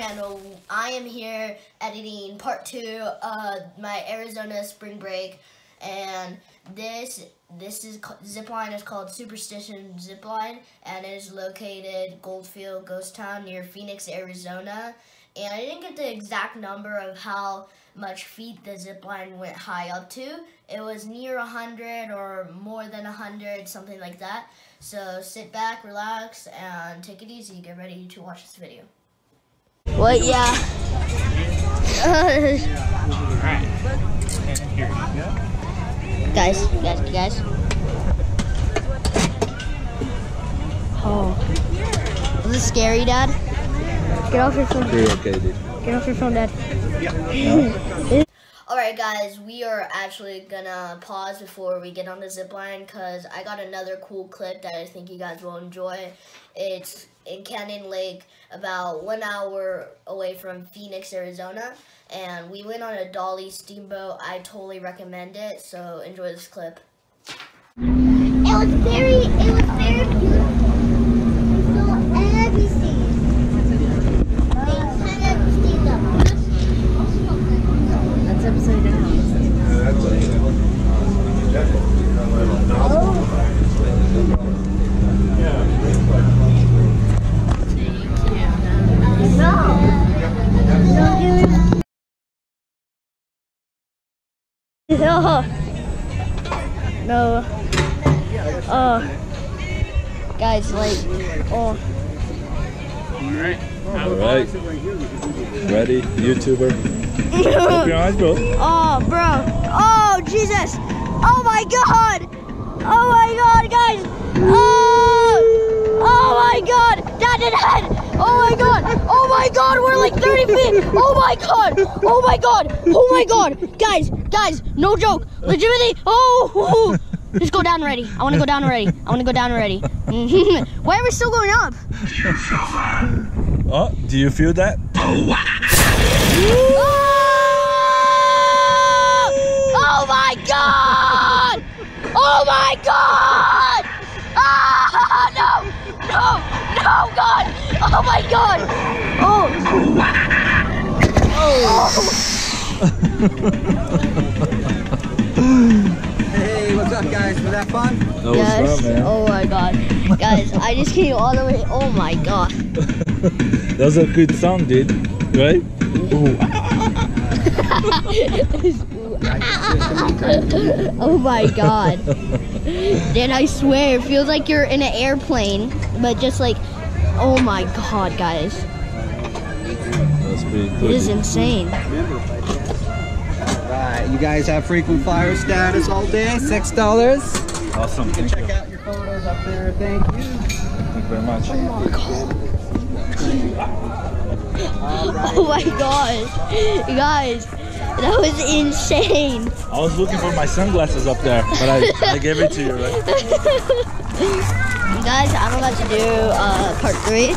channel. I am here editing part 2 of my Arizona spring break, and this zipline is called Superstition Zipline, and it is located Goldfield Ghost Town near Phoenix, Arizona. And I didn't get the exact number of how much feet the zipline went high up to. It was near 100 or more than 100, something like that. So sit back, relax, and take it easy. Get ready to watch this video. What? Yeah. Alright. Here you go. Guys. Oh. Is this scary, Dad? Get off your phone. You're okay, dude. Get off your phone, Dad. Yeah. Alright, guys, we are actually gonna pause before we get on the zipline because I got another cool clip that I think you guys will enjoy. It's in Canyon Lake, about 1 hour away from Phoenix, Arizona, and we went on a Dolly Steamboat. I totally recommend it, so enjoy this clip. It was very beautiful. Upside down. No. Guys, like, oh. Alright. Ready, YouTuber? Open your eyes, bro. Oh, bro. Oh, Jesus. Oh, my God. Oh, my God, guys. Oh, my God. Dad. Oh, my God. Oh, my God. We're like 30 feet. Oh, my God. Oh, my God. Oh, my God. Guys. No joke. Legitimately. Oh. Just go down already. I want to go down already. Why are we still going up? Oh, do you feel that? Oh my God! Oh my God! Ah, no, God! Oh my God! Hey, what's up, guys? Was that fun? That was fun, man. Oh my God, guys! I just came all the way. Oh my God! That was a good song, dude. Right? Oh my God. Dan, I swear, it feels like you're in an airplane, but just like, oh my God, guys. That's pretty cool. It is insane. Alright, you guys have frequent flyer status all day, $6. Awesome. You can Thank check you. out your photos up there, thank you. Thank you very much. Oh my God. You guys, that was insane. I was looking for my sunglasses up there, but I gave it to you, right? Guys, I'm about to do part 3.